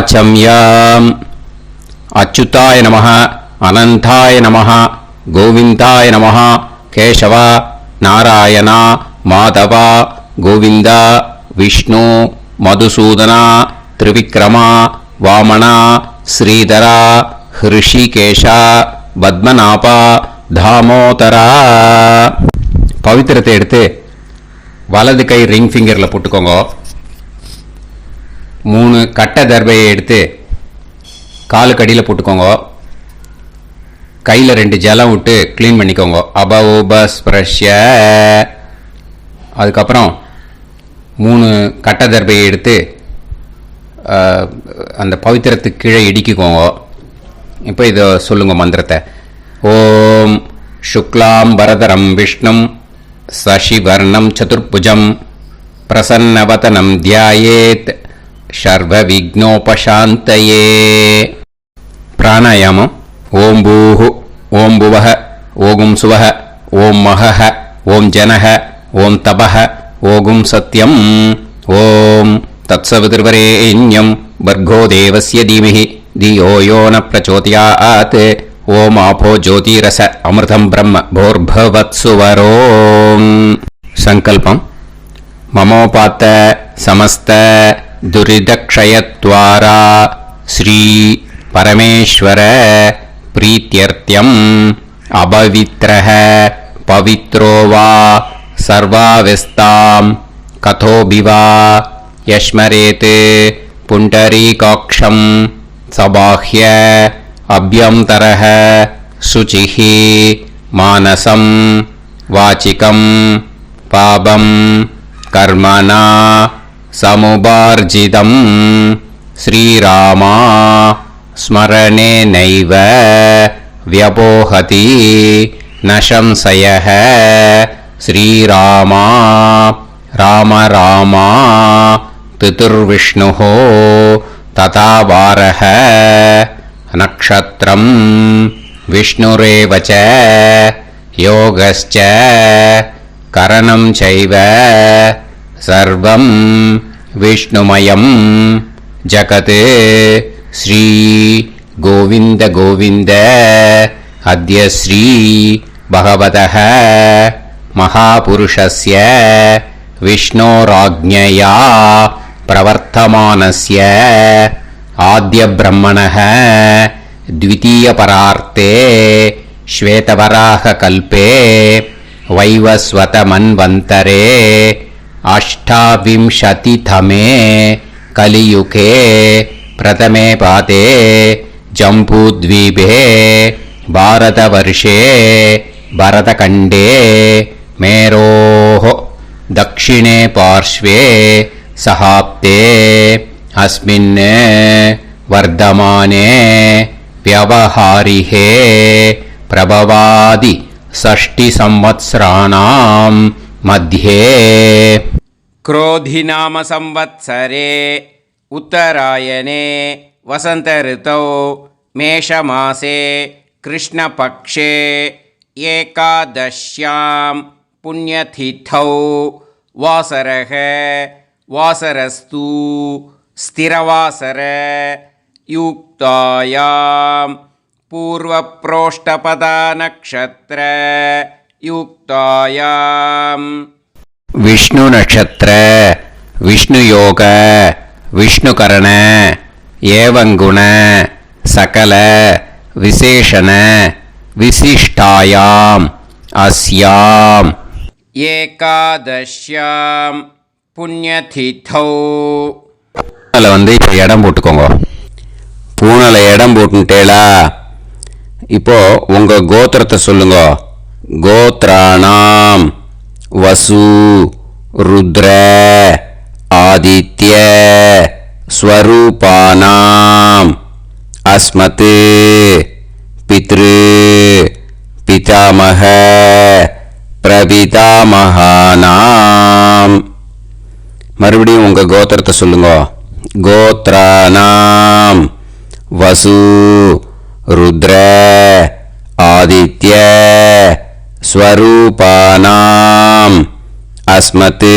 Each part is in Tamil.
वाचम्याम् अच्युताय नमः अनंताय नमः गोविंदाय नमः केशव नारायण माधव गोविंद विष्णु मधुसूदन त्रिविक्रम वामन श्रीधर ऋषिकेश पद्मनाभ दामोदर पवित्रத்தை எடுத்து வலது கை ரிங் ஃபிங்கரில் போட்டுக்கோங்க. 3 கட்டை தர்பையை எடுத்து காலுக்கடியில் போட்டுக்கோங்க. கையில் 2 ஜலம் விட்டு க்ளீன் பண்ணிக்கோங்க. அபௌபஸ்பிரஷ்ய. அதுக்கப்புறம் 3 கட்டை தர்பையை எடுத்து அந்த பவித்திரத்துக்கு கீழே இடிக்கிக்கோங்க. இப்போ இதை சொல்லுங்க மந்திரத்தை. ஓம் சுக்லாம் வரதரம் விஷ்ணும் சசிவர்ணம் சதுர்புஜம் பிரசன்னவதனம் தியாயேத் சர்வ விக்னோபசாந்தயே. பிராணாயாமம். ஓம் பூஹு ஓம் புவஹ ஓகும் சுவஹ ஓம் மஹஹ ஓம் ஜனஹ ஓம் தபஹ ஓகும் சத்யம் ஓம் தத்சவிதுர்வரேண்யம் வர்கோ தேவஸ்ய தீமஹி தியோ யோ ந பிரச்சோதயாத் ஓம் ஆபோ ஜோதிரச அமிர்தம் பிரம்ம போர்பவத்சுவரோம். சங்கல்பம். மமோபாத்த சமஸ்த துரிதக்ஷயத்வாரா ஸ்ரீ பரமேஸ்வர प्रीत्यर्थ्यम् अपवित्रः पवित्रो वा सर्वावस्थां कथोऽपि वा यस्मरेत् पुण्डरीकाक्षं सबाह्य अभ्यन्तरः शुचिः मानसं वाचिकं पापं कर्मणा समुपार्जितं श्रीरामा स्मरणे नैव व्यपोहति न संशयः. श्रीरामा राम रामा तिथिर्विष्णुः तथा वारः नक्षत्रं विष्णुरेव च योगश्च करणं चैव सर्वं विष्णुमयं जगत्. श्री गोविंद गोविंद अद्य श्री भगवतः महापुरुषस्य विष्णोराज्ञया प्रवर्तमानस्य आद्यब्रह्मणः द्वितीयपरार्थे श्वेतवराहकल्पे वैवस्वतमन्वन्तरे अष्टाविंशतितमे कलियुगे प्रथमे पादे जम्बूद्वीपे भारतवर्षे भरतखण्डे मेरोः दक्षिणे पार्श्वे सहाब्दे अस्मिन् वर्धमाने व्यवहारिहे प्रभवादि षष्टिसंवत्सराणां मध्ये क्रोधिनाम संवत्सरे उत्तरायणे वसंत ऋतौ मेषमासे कृष्णपक्षे एकादश्यां पुण्यतिथौ वासरः वासरस्तु स्थिरवासर युक्तायां पूर्वप्रोष्ठपदा नक्षत्र युक्तायां विष्णु नक्षत्र विष्णु योग विष्णुकरण एवं गुण सकल विशेषण विशिष्टायाम् अस्याम् एकादश्यां पुण्यतिथौ. பூனலை வந்து இப்போ இடம் போட்டுக்கோங்க. பூனலை இடம் போட்டுட்டேலா. இப்போ உங்க கோத்திரத்தை சொல்லுங்க. கோத்ராணாம் வசு ருத்ர ஆதித்ய ஸ்வரூபானாம் அஸ்மத் பித்ரு பிதாமக பிரபிதாமகானாம். மறுபடியும் உங்க கோத்திரத்தை சொல்லுங்க. கோத்ராணாம் வசு ருத்ர ஆதித்ய ஸ்வரூபானாம் அஸ்மத்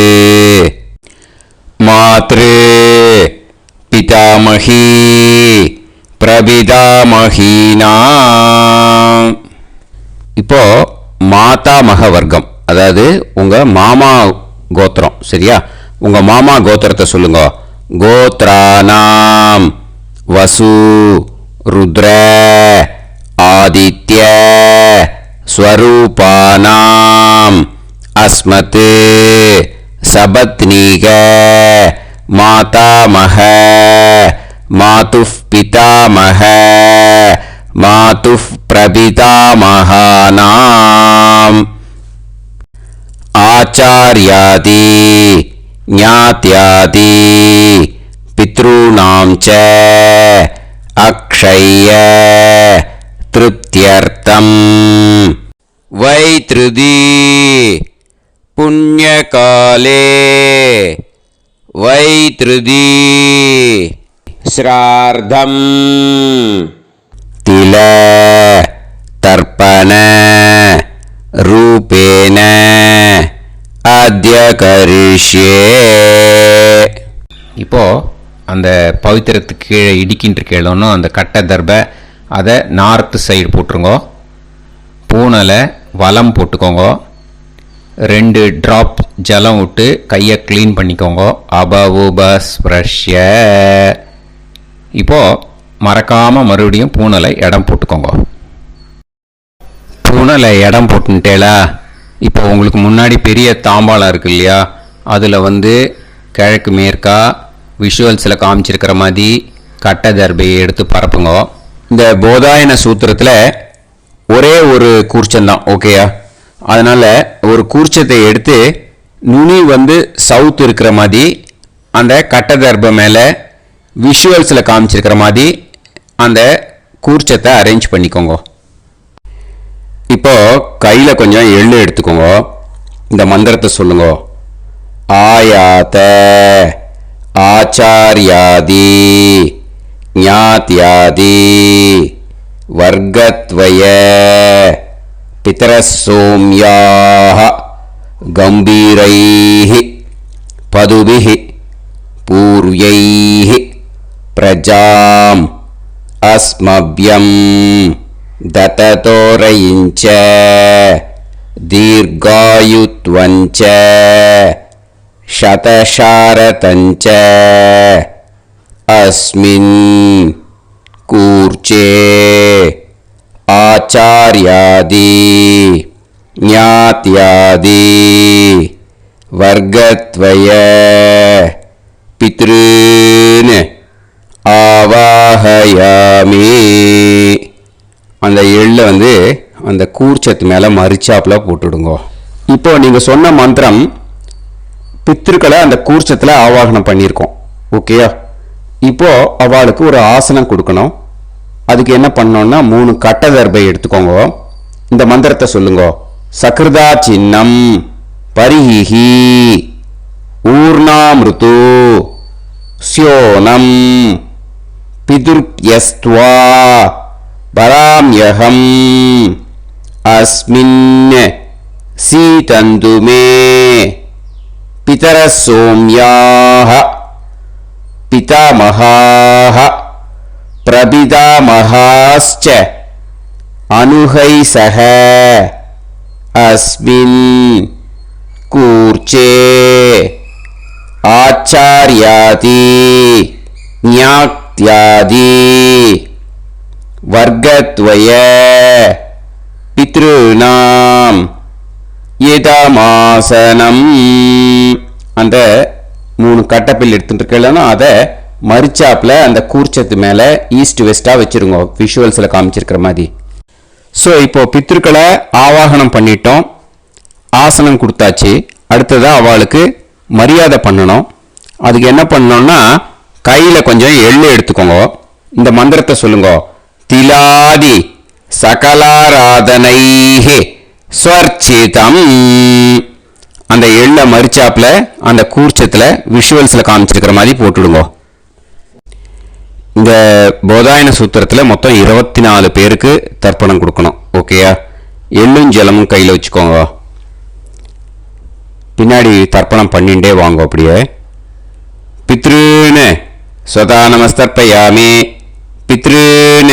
மாத்ரு பிதாமக பிதாமகி பிரபிதாமகீனா. இப்போ மாதாமக வர்க்கம், அதாவது உங்க மாமா கோத்திரம். சரியா? உங்க மாமா கோத்திரத்தை சொல்லுங்க. கோத்ரானாம் வசு ருத்ர ஆதித்ய ஸ்வரூபானாம் அஸ்மத் சபத்னீக மாதாமக மாதுஃப் பிதாமக மாதுஃப் பிரபிதாமகானாம் ஆச்சார்யாதி ஞாத்யாதி பித்ருணாம் ச அக்ஷய திருப்தியர்த்தம் வைத்ருதி புண்ணியகாலே வைத்ருதி ஸ்ரார்த்தம் தில தர்ப்பண ரூபேன அத்ய கரிஷ்யே. இப்போ அந்த பவித்திரத்துக்கு கீழே இடிக்கின்ற கீழோன்னு அந்த கட்டை தர்பை அதை நார்த்து சைடு போட்டுருங்கோ. பூனலை வலம் போட்டுக்கோங்க. 2 ட்ராப் ஜலம் விட்டு கையை க்ளீன் பண்ணிக்கோங்க. அபவுபஸ்ப்ரஷ்ய. இப்போ மறக்காம மறுபடியும் பூனலை இடம் போட்டுக்கோங்க. பூனலை இடம் போட்டுட்டேலா. இப்போ உங்களுக்கு முன்னாடி பெரிய தாம்பாளம் இருக்கு இல்லையா, அதில் கிழக்கு மேற்கா விஷுவல்ஸில் காமிச்சிருக்கிற மாதிரி கட்டை தர்பையை எடுத்து பரப்புங்க. இந்த போதாயன சூத்திரத்தில் ஒரே ஒரு கூர்ச்சந்தான். ஓகேயா? அதனால் ஒரு கூர்ச்சத்தை எடுத்து நுனி சவுத் இருக்கிற மாதிரி அந்த கட்டை தர்பை மேலே விஷுவல்ஸில் காமிச்சிருக்கிற மாதிரி அந்த கூர்ச்சத்தை அரேஞ்ச் பண்ணிக்கோங்க. இப்போ கையில் கொஞ்சம் எள்ளு எடுத்துக்கோங்க. இந்த மந்திரத்தை சொல்லுங்க. ஆயாத ஆச்சார்யாதி ஞாத்யாதி வர்க்கத்வய பிதரசோம்யாஹ கம்பீரைஹி பதுபிஹி பூர்வைஹி பிரஜாம் அஸ்மப்யம் தததோரயிஞ்ச தீர்காயுத்வஞ்ச சதசாரதஞ்ச அஸ்மின் கூர்ச்சே ஆச்சார்யாதி ஞாத்யாதி வர்க்கத்வய பித்ருன் ஆவாஹயாமி. அந்த எள்ளை அந்த கூர்ச்சத்து மேலே மரிச்சாப்பில் போட்டுடுங்க. இப்போ நீங்கள் சொன்ன மந்திரம் பித்ருக்களை அந்த கூர்ச்சத்தில் ஆவாகனம் பண்ணியிருக்கோம். ஓகேயா? இப்போ அவளுக்கு ஒரு ஆசனம் கொடுக்கணும். அதுக்கு என்ன பண்ணோம்னா 3 கட்டை தர்பை எடுத்துக்கோங்க. இந்த மந்திரத்தை சொல்லுங்க. சக்ருதா சின்னம் பரிஹி ஊர்ணாமிருத்து ஸ்யோனம் பிதுர்யஸ்த்வா பராம்யகம் அஸ்மின் சீதந்து மே பிதரசோம்யாஹ பிதாமகாஹ பிரபிதாமகாஸ்ச அனுஹைசஹ அஸ்மின் கூர்ச்சே ஆச்சார்யாதி ஞாத்யாதி வர்க்கத்வய பித்ருநாம் இதமாசனம். அந்த 3 கட்டப்பில் எடுத்துட்டு இருக்கலன்னா அதை மரிச்சாப்பில் அந்த கூர்ச்சத்து மேலே ஈஸ்ட் வெஸ்ட்டாக வச்சுருங்க, விஷுவல்ஸில் காமிச்சிருக்கிற மாதிரி. ஸோ இப்போ பித்ருக்களை ஆவாகனம் பண்ணிட்டோம், ஆசனம் கொடுத்தாச்சு. அடுத்ததாக அவளுக்கு மரியாதை பண்ணணும். அதுக்கு என்ன பண்ணணும்னா கையில் கொஞ்சம் எள்ளு எடுத்துக்கோங்க. இந்த மந்திரத்தை சொல்லுங்க. திலாதி சகலாராதனைஹி ஸ்வர்ச்சிதம். அந்த எள்ளை மரிச்சாப்பில் அந்த கூர்ச்சத்தில் விஷுவல்ஸில் காமிச்சிருக்கிற மாதிரி போட்டுடுங்க. இந்த போதாயன சூத்திரத்தில் மொத்தம் 24 பேருக்கு தர்ப்பணம் கொடுக்கணும். ஓகேயா? எள்ளும் ஜலமும் கையில் வச்சுக்கோங்க. பின்னாடி தர்ப்பணம் பண்ணிண்டே வாங்க. அப்படியே பித்ருன்னு स्वता नमस्तर्पयामि पितॄन्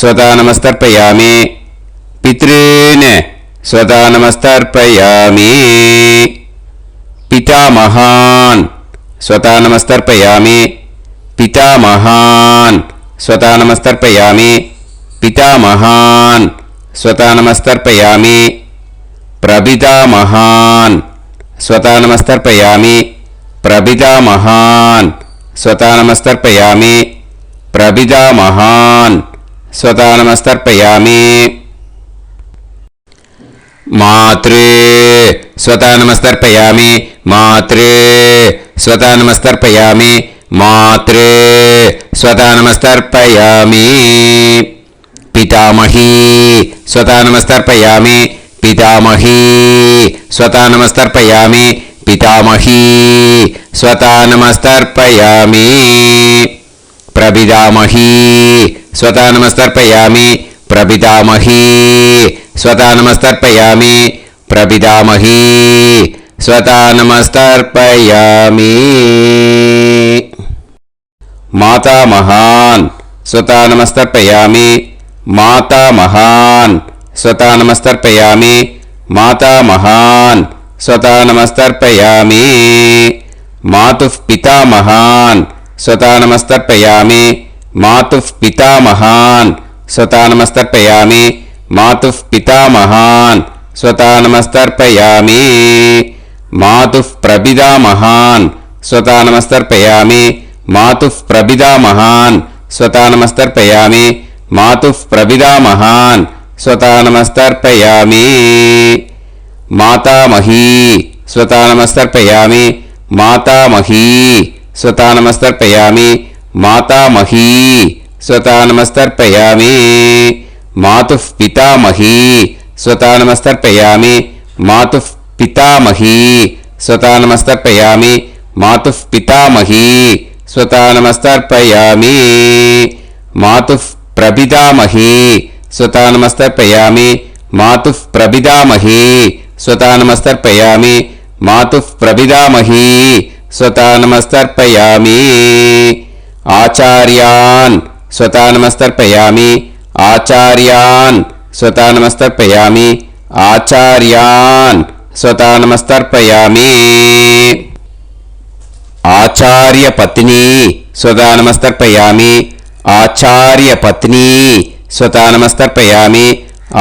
स्वता नमस्तर्पयामि पितॄन् स्वता नमस्तर्पयामि पितामहान् स्वता नमस्तर्पयामि पितामहान् स्वता नमस्तर्पयामि पितामहान् स्वता नमस्तर्पयामि प्रपितामहान् स्वता नमस्तर्पयामि प्रपितामहान् स्वता नमस्तर्पयामि प्रपितामहान् स्वता नमस्तर्पयामि मातृ स्वता नमस्तर्पयामि मातृ स्वता नमस्तर्पयामि मातृ स्वता नमस्तर्पयामि पितामही स्वता नमस्तर्पयामि पितामही स्वता नमस्तर्पयामि पितामही स्वता नमस्तर्पयामि प्रपितामही स्वता नमस्तर्पयामि प्रपितामही स्वता नमस्तर्पयामि प्रपितामही स्वता नमस्तर्पयामि मातामहान् स्वता नमस्तर्पयामि मातामहान् स्वता नमस्तर्पयामि मातामहान् स्वता नमस्तर्पयामि मातुः पितामहान् स्वता नमस्तर्पयामि मातुः पितामहान् स्वता नमस्तर्पयामि मातुः पितामहान् स्वता नमस्तर्पयामि मातुः प्रपितामहान् स्वता नमस्तर्पयामि मातुः प्रपितामहान् स्वता नमस्तर्पयामि मातुः प्रपितामहान् स्वता नमस्तर्पयामि मातामही स्वता नमस्तर्पयामि मातामही स्वता नमस्तर्पयामि मातामही स्वता नमस्तर्पयामि मातुः पितामही स्वता नमस्तर्पयामि मातुः पितामही स्वता नमस्तर्पयामि मातुः पितामही स्वता नमस्तर्पयामि मातुः प्रपितामही स्वता नमस्तर्पयामि मातुः प्रपितामही स्वता नमस्तर्पयामि मातुः प्रपितामही स्वता नमस्तर्पयामि आचार्यान् स्वता नमस्तर्पयामि आचार्यान् स्वता नमस्तर्पयामि आचार्यान् स्वता नमस्तर्पयामि आचार्यपत्नी स्वता नमस्तर्पयामि आचार्यपत्नी स्वता नमस्तर्पयामि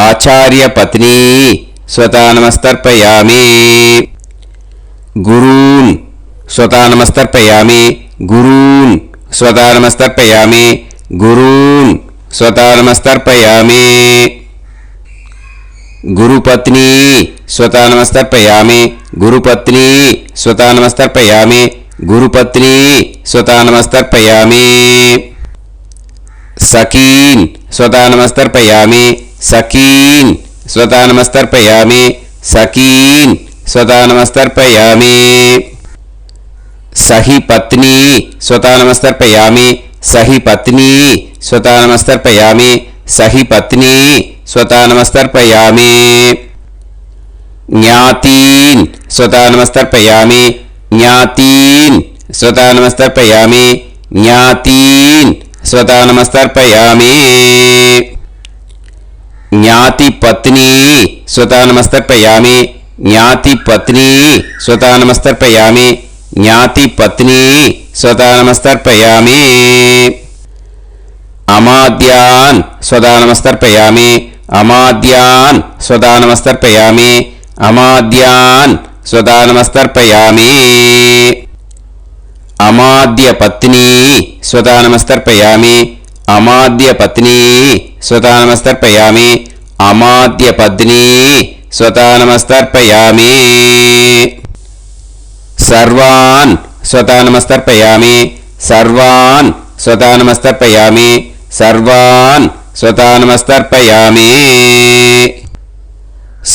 आचार्यपत्नी स्वता नमस्तर्पयामि गुरून् स्वता नमस्तर्पयामि गुरून् स्वता नमस्तर्पयामि गुरून् स्वता नमस्तर्पयामि गुरुपत्नी स्वता नमस्तर्पयामि गुरुपत्नी स्वता नमस्तर्पयामि गुरुपत्नी स्वता नमस्तर्पयामि सखीन् स्वता नमस्तर्पयामि सखीन् स्वता नमस्तर्पयामि सखीन् स्वता नमस्तर्पयामि सही पत्नी स्वता नमस्तर्पयामि सही पत्नी स्वता नमस्तर्पयामि सही पत्नी स्वता नमस्तर्पयामि ज्ञातीन् स्वता नमस्तर्पयामि ज्ञातीन् स्वता नमस्तर्पयामि ज्ञातीन् स्वता नमस्तर्पयामि ज्ञातिपत्नी स्वता नमस्तर्पयामि ज्ञातिपत्नी स्वता नमस्तर्पयामि ज्ञातिपत्नी स्वता नमस्तर्पयामि अमाद्यान् स्वता नमस्तर्पयामि अमाद्यान् स्वता नमस्तर्पयामि अमाद्यान् स्वता नमस्तर्पयामि अमाद्यपत्नी स्वता नमस्तर्पयामि अमाद्यपत्नी स्वता नमस्तर्पयामि अमाद्यपत्नी स्वता नमस्तर्पयामि सर्वान् स्वता नमस्तर्पयामि सर्वान् स्वता नमस्तर्पयामि सर्वान् स्वता नमस्तर्पयामि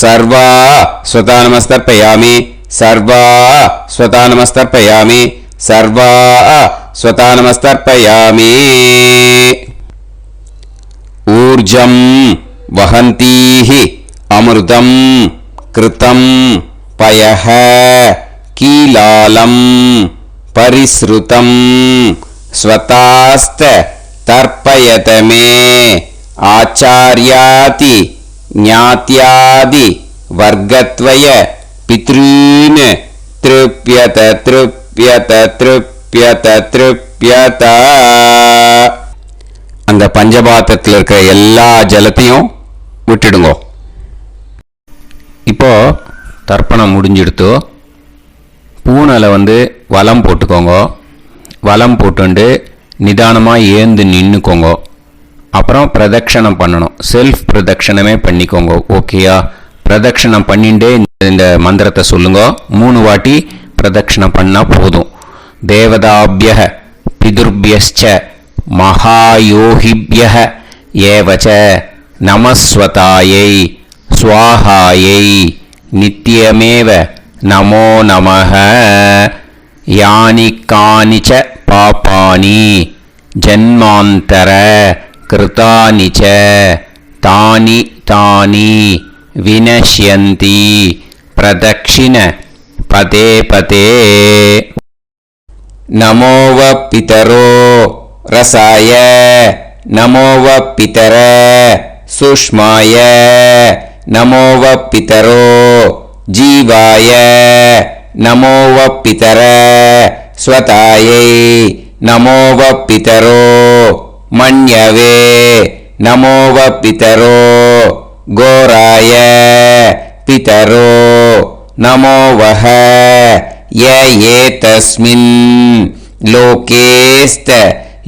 सर्वा स्वता नमस्तर्पयामि सर्वा स्वता नमस्तर्पयामि सर्वा स्वता नमस्तर्पयामि ऊर्जं वहन्तीः अमृतं कृतं पयः कीलालं परिसृतं ஸ்வதாஸ்த தர்ப்பயத மே ஆச்சார்யாதி ஞாத்யாதி வர்க்கத்வய பித்ரீன் த்ருப்யத த்ருப்யத த்ருப்யத த்ருப்யத. அந்த பஞ்சபாத்திரத்தில் இருக்கிற எல்லா ஜலத்தையும் விட்டுடுங்கோ. இப்போ தர்ப்பணம் முடிஞ்சிடுத்து. பூனலை வலம் போட்டுக்கோங்க. வலம் போட்டுண்டு நிதானமாக ஏந்து நின்றுக்கோங்க. அப்புறம் பிரதட்சணம் பண்ணணும். செல்ஃப் பிரதட்சணமே பண்ணிக்கோங்க. ஓகேயா? பிரதட்சணம் பண்ணிண்டே இந்த மந்திரத்தை சொல்லுங்க. 3 வாட்டி பிரதட்சணம் பண்ணால் போதும். தேவதாபிய பிதுர்பியஸ்ச மகாயோகிபிய ஏவச்ச நமஸ்வதாயை ஸ்வாஹாயை நித்யமேவ நமோ நமஹ. யானி கானிச்ச பாபானி ஜன்மாந்தர கிருதானிச்ச தானி தானி வினஷ்யந்தி பிரதக்ஷிண பதே பதே. நமோவ பிதரோ ரசாய நமோவ பிதர சுஷ்மாய நமோவ பிதரோ ஜீவாய நமோவ பிதர ஸ்வதாயை நமோவ பிதரோ மன்யவே நமோவ பிதரோ கோராய பிதரோ நமோவஹ. ஏதஸ்மின் லோகேஸ்த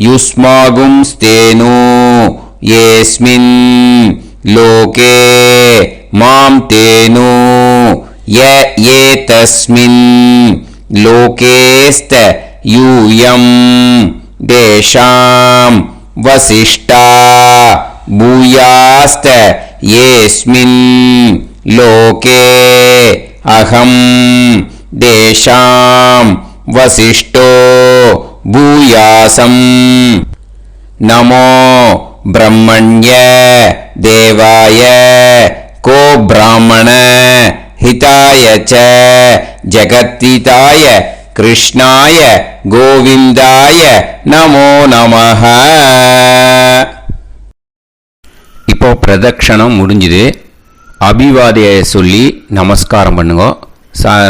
யுஸ்மாகும்ஸ்தேனு ஏஸ்மின் லோகே மாம் தேனு. ஏதஸ்மின் லோகேஸ்த யூயம் தேஷாம் வசிஷ்டா பூயாஸ்த ஏஸ்மின் லோகே அகம் தேஷாம் வசிஷ்டோ பூயாசம். நமோ பிரம்மண்ய தேவாய கோ பிராமண ஹிதாய ச ஜகத்ஹிதாய கிருஷ்ணாய கோவிந்தாய நமோ நமஹ. இப்போ பிரதட்சணம் முடிஞ்சுது. அபிவாதியை சொல்லி நமஸ்காரம் பண்ணுங்க.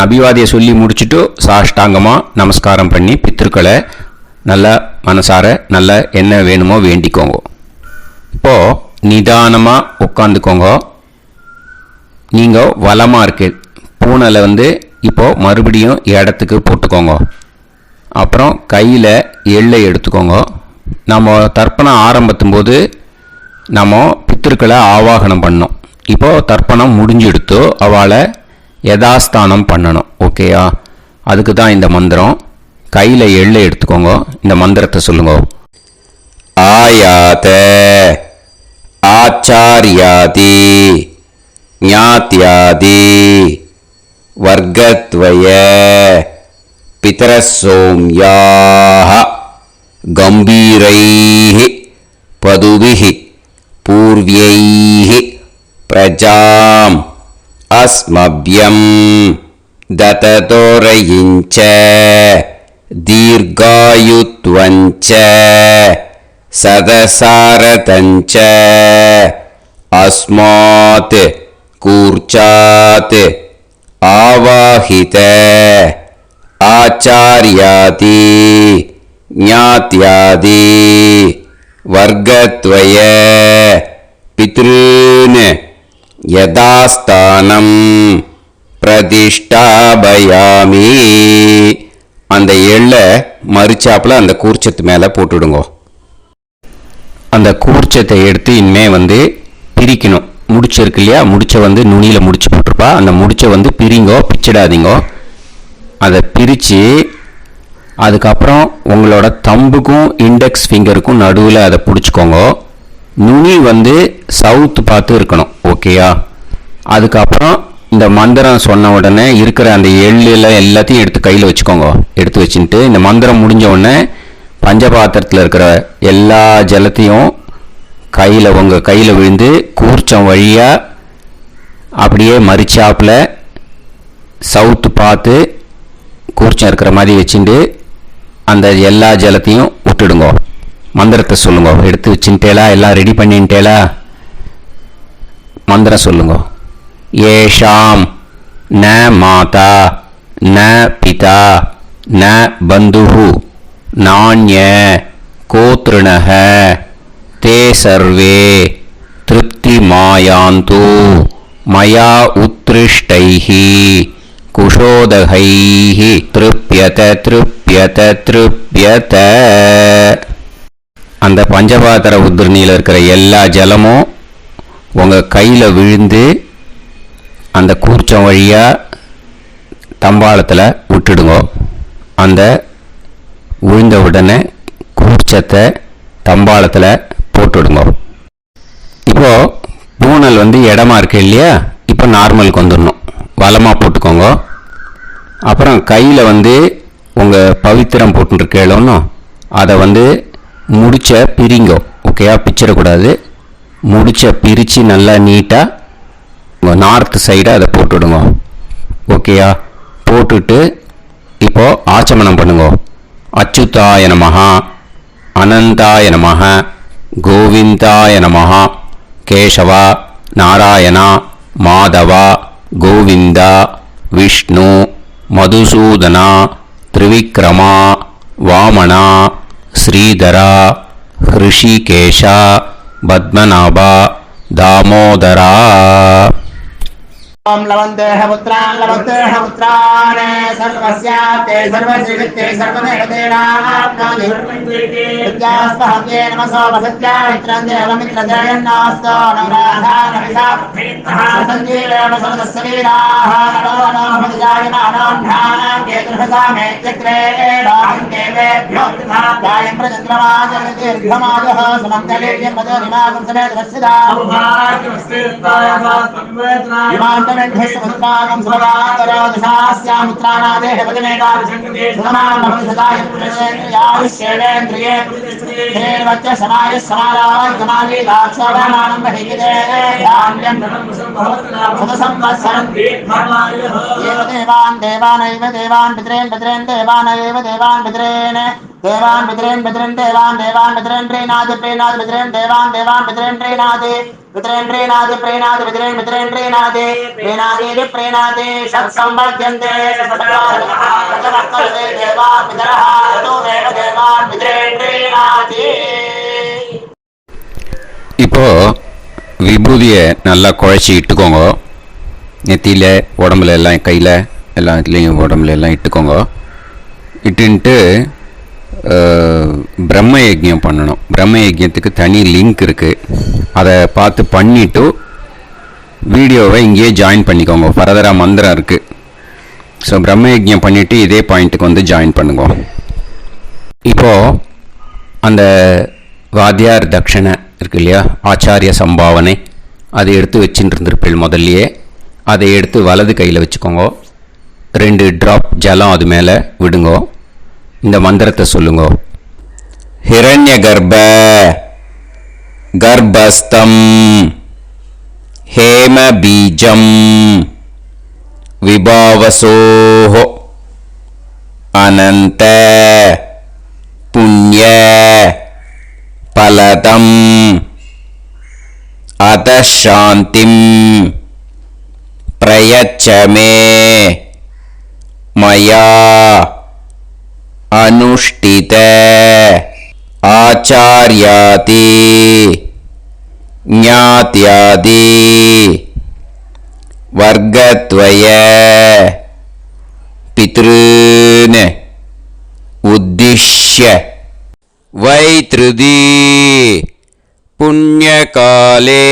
அபிவாதியை சொல்லி முடிச்சுட்டு சாஷ்டாங்கமாக நமஸ்காரம் பண்ணி பித்திருக்களை நல்லா மனசார நல்லா என்ன வேணுமோ வேண்டிக்கோங்க. இப்போது நிதானமாக உட்காந்துக்கோங்க. நீங்கள் வலமாக இருக்கு பூனலை இப்போது மறுபடியும் இடத்துக்கு போட்டுக்கோங்க. அப்புறம் கையில் எள்ளை எடுத்துக்கோங்க. நம்ம தர்ப்பணம் ஆரம்பிக்கும் போது நம்ம பித்திருக்களை ஆவாகனம் பண்ணோம். இப்போது தர்ப்பணம் முடிஞ்செடுத்து அவளை யதாஸ்தானம் பண்ணணும். ஓகேயா? அதுக்கு தான் இந்த மந்திரம். கையில் எள்ளை எடுத்துக்கோங்க. இந்த மந்திரத்தை சொல்லுங்க. ஆயாத ஆச்சாரியாதி ஞாத்யாதி வர்க்கத்வய பிதரசோம்யாஹ கம்பீரைஹி பதுபிஹி பூர்வ்யைஹி பிரஜாம் அஸ்மப்யம் தததோரயிஞ்ச தீர்காயுத்வஞ்ச சதசாரதஞ்ச அஸ்மாத் கூர்ச்சாத் ஆவாஹித ஆச்சார்யாதி ஞாத்யாதி வர்க்கத்வய பித்ருன் யதாஸ்தானம் பிரதிஷ்டாபயாமி. அந்த எள்ளை மறிச்சாப்புல அந்த கூர்ச்சத்து மேலே போட்டுடுங்க. அந்த கூர்ச்சத்தை எடுத்து இனிமே பிரிக்கணும். முடிச்சு இருக்கு இல்லையா? முடிச்சை நுனியில் முடிச்சு போட்டிருப்பா. அந்த முடிச்சை பிரிங்கோ, பிச்சிடாதீங்கோ. அதை பிரித்து அதுக்கப்புறம் உங்களோட தம்புக்கும் இண்டெக்ஸ் ஃபிங்கருக்கும் நடுவில் அதை பிடிச்சிக்கோங்க. நுனி சவுத்து பார்த்து இருக்கணும். ஓகேயா? அதுக்கப்புறம் இந்த மந்திரம் சொன்ன உடனே இருக்கிற அந்த எள்ளில் எல்லாத்தையும் எடுத்து கையில் வச்சுக்கோங்க. எடுத்து வச்சுட்டு இந்த மந்திரம் முடிஞ்ச உடனே பஞ்சபாத்திரத்தில் இருக்கிற எல்லா ஜலத்தையும் உங்கள் கையில் விழுந்து கூர்ச்சம் வழியாக அப்படியே மறிச்சாப்பில் சவுத்து பார்த்து கூர்ச்சம் இருக்கிற மாதிரி வச்சுட்டு அந்த எல்லா ஜலத்தையும் விட்டுடுங்க. மந்திரத்தை சொல்லுங்க. எடுத்து வச்சுட்டேலா? எல்லாம் ரெடி பண்ணிட்டேலா? மந்திரம் சொல்லுங்க. ஏஷாம் ந மாதா ந பிதா ந பந்துஹு நாண்ய கோத்ருணஹ தே சர்வே திருப்தி மாயாந்து மயா உத்ருஷ்டைஹி குஷோதகைஹி திருப்யத திருப்யத திருப்யத. அந்த பஞ்சபாத்திர உத்ரணியில் இருக்கிற எல்லா ஜலமும் உங்கள் கையில் விழுந்து அந்த கூர்ச்சம் வழியாக தம்பாளத்தில் விட்டுடுங்க. அந்த விழுந்த உடனே கூர்ச்சத்தை தம்பாளத்தில் போட்டுடுங்க. இப்போது பூனல் இடமா இருக்கு இல்லையா? இப்போ நார்மலுக்கு வந்துடணும். வலமாக போட்டுக்கோங்க. அப்புறம் கையில் உங்கள் பவித்திரம் போட்டுருக்கேளோன்னு அதை முடிச்ச பிரிங்கோ. ஓகேயா? பிச்சிடக்கூடாது. முடிச்ச பிரித்து நல்லா நீட்டாக உங்கள் நார்த் சைடை அதை போட்டுவிடுங்க. ஓகேயா? போட்டுட்டு இப்போது ஆச்சமனம் பண்ணுங்க. அச்சுதாய நமஹ அனந்தாய நமஹ கோவிந்தாய நமஹ கேசவா நாராயணா மாதவா கோவிந்தா விஷ்ணு மதுசூதனா திரிவிக்ரமா வாமனா ஸ்ரீதரா ஹிருஷிகேஷா பத்மநாபா தாமோதரா. ओम लवन्तेह पुत्रान् सर्वस्याते सर्वश्रीवित्ते सर्वदेवतेनाप्नोति विद्यास्पहव्ये नमसो वसत्या मित्रं देवमित्रजयन्नास्तो नवराधानविषा सञ्जीवेन समदस्सवीराः नमो नमः जायमानां केतुर्हसा मेत्यक्रे देवेभ्यो गायं प्रचन्द्रमाजलदीर्घमाजः समन्तलेयं मदोनिमागं समेत वत्सदा समुद्रागं सुभगान्तरादशास्यामुत्रानादेह पदमेकादशङ्कृते समानमभिसदाय पुरुषेन्द्रियाविश्येन्द्रिये देवच्च समाय समाराय समागे दाक्षाणानं बहिगे धान्यं सदसंवत्सरं देवान् देवानैव देवान् पितॄन् पितॄन् देवानैव देवान् पितॄन् देवान् पितॄन् पितॄन् देवान् देवान् पितॄन् प्रीणाति प्रीणाति पितॄन् देवान् देवान् पितॄन् प्रीणाति पितॄन् प्रीणाति प्रीणाति पितॄन् पितॄन् प्रीणाति प्रीणाति प्रीणाति षट्संवर्ध्यन्ते सत्कार्यः देवान् पितरः ततोमेव देवान् पितॄन् प्रीणाति. இப்போ விபூதியை நல்லா குழைச்சி இட்டுக்கோங்க. நெத்தியில் உடம்புல எல்லாம் கையில் எல்லா இதுலேயும் உடம்புல எல்லாம் இட்டுக்கோங்க. இட்டுன்ட்டு பிரம்ம யஜ்யம் பண்ணணும். பிரம்ம யஜ்யத்துக்கு தனி லிங்க் இருக்குது. அதை பார்த்து பண்ணிவிட்டு வீடியோவை இங்கேயே ஜாயின் பண்ணிக்கோங்க. ஃபர்தராக மந்திரம் இருக்குது. ஸோ பிரம்ம யஜ்யம் பண்ணிவிட்டு இதே பாயிண்ட்டுக்கு ஜாயின் பண்ணுங்க. இப்போது அந்த வாத்தியார் தட்சணை இருக்கு இல்லையா, ஆச்சாரிய சம்பாவனை, அதை எடுத்து வச்சுட்டு இருந்திருப்பேன் முதல்லையே. அதை எடுத்து வலது கையில் வச்சுக்கோங்க. 2 ட்ராப் ஜலம் அது மேலே விடுங்கோ. இந்த மந்திரத்தை சொல்லுங்க. ஹிரண்ய கர்ப்ப கர்ப்பஸ்தம் ஹேம பீஜம் விபாவசோஹோ அனந்த புண்ணிய பலதம் அதசாந்திம் பிரயச்சமே மயா अनुष्ठित आचार्यादि ज्ञात्यादि वर्गद्वय पितॄन् उद्दिश्य वैतृदी पुण्यकाले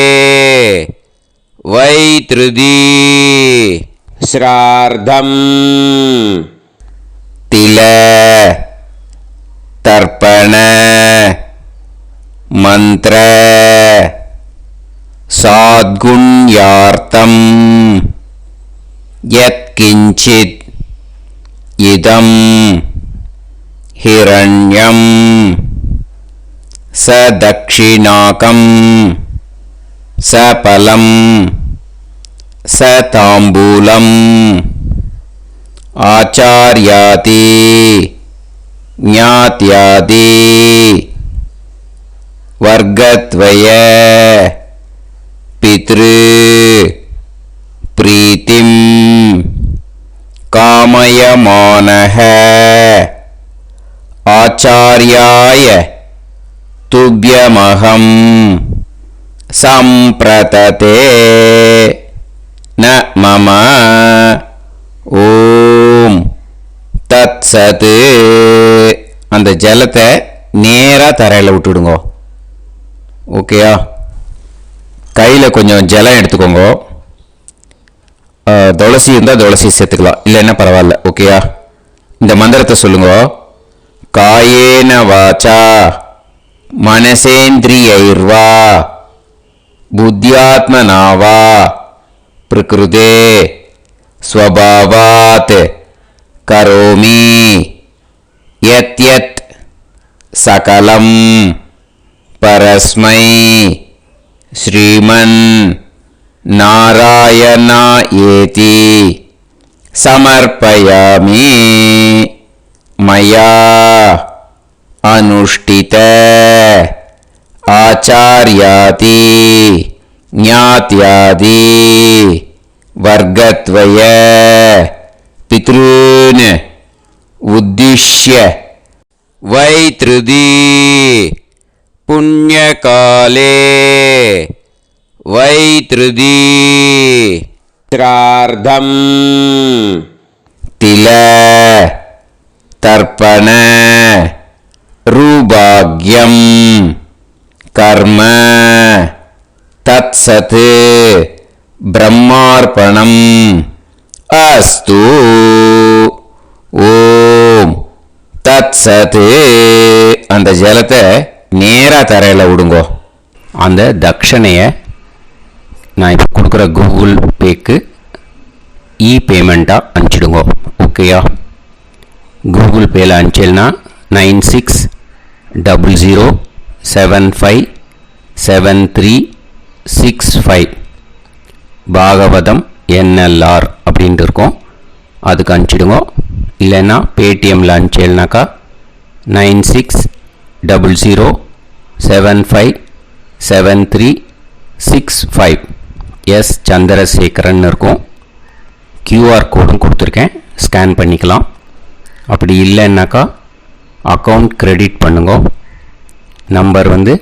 वैतृदी श्रार्धम् तिल तर्पण मंत्र साद्गुण्यार्थम यत्किंचित इदं हिरण्यं सदक्षिणाकं सफलं सताम्बूलम् आचार्याति ஞாத்யாதி வர்கத்வய பித்ரு பிரீத்திம் காமயமானஹ ஆச்சார்யாய துப்யமஹம் சம்பிரததே ந மம ஓம் தத்சத். அந்த ஜலத்தை நேராக தரையில் விட்டுடுங்க. ஓகேயா? கையில் கொஞ்சம் ஜலம் எடுத்துக்கோங்க. துளசி இருந்தால் துளசி சேர்த்துக்கலாம், இல்லைன்னா பரவாயில்ல. ஓகேயா? இந்த மந்திரத்தை சொல்லுங்க. காயேன வாச்சா மனசேந்திரியைர்வா புத்தியாத்மனாவா பிரகிருதே ஸ்வபாவாத் கரோமி யத் யத் சகலம் பரஸ்மை ஸ்ரீமன் நாராயணா ஏதி சமர்ப்பயாமி மயா அனுஷ்டித ஆச்சார்யாதி ஞாத்யாதி வர்கத்வய பித்ருன் உத்திஷ்ய வைத்ருதி புண்ணியகாலே வைத்ருதி த்ரார்த்தம் தில தர்ப்பண ரூபாக்யம் கர்ம தத்சத் பிரம்மார்ப்பணம் அஸ்து. ஓம் தத்சத். அந்த ஜலத்தை நேராக தரையில் விடுங்கோ. அந்த தட்சணையை நான் இப்போ கொடுக்குற கூகுள் பேக்கு பேமெண்ட்டாக அனுப்பிச்சிடுங்கோ. ஓகேயா? கூகுள் பேயில் அனுப்பிச்சேன்னா 9600757365 பாகவதம் NLR அப்படின்ட்டு இருக்கோம். அதுக்கு அனுப்பிச்சிடுங்க. இல்லைன்னா பேடிஎம்மில் அனுப்பிச்சேன்னாக்கா 9600757365 எஸ் சந்திரசேகரன் இருக்கும். QR கோடும் கொடுத்துருக்கேன், ஸ்கேன் பண்ணிக்கலாம். அப்படி இல்லைன்னாக்கா அக்கௌண்ட் கிரெடிட் பண்ணுங்க. நம்பர் வந்து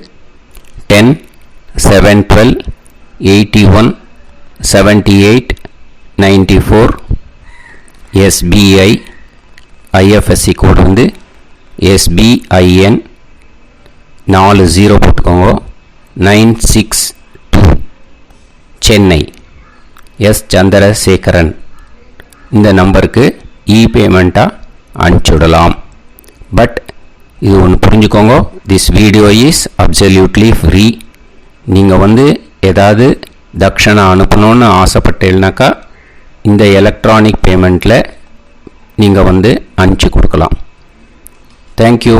10-7-12-81-78-94 SBI. IFSC கோடு வந்து SBIN 40 போட்டுக்கோங்க. 962 சென்னை. எஸ் சந்திரசேகரன். இந்த நம்பருக்கு பேமெண்ட்டாக அனுப்பிச்சுடலாம். பட் இது ஒன்று புரிஞ்சுக்கோங்க, this video is absolutely free. நீங்கள் வந்து ஏதாவது தட்சணை அனுப்பணுன்னு ஆசைப்பட்டேன்னாக்கா இந்த எலக்ட்ரானிக் பேமெண்ட்டில் நீங்கள் வந்து அனுப்பிச்சி கொடுக்கலாம். தேங்க்யூ.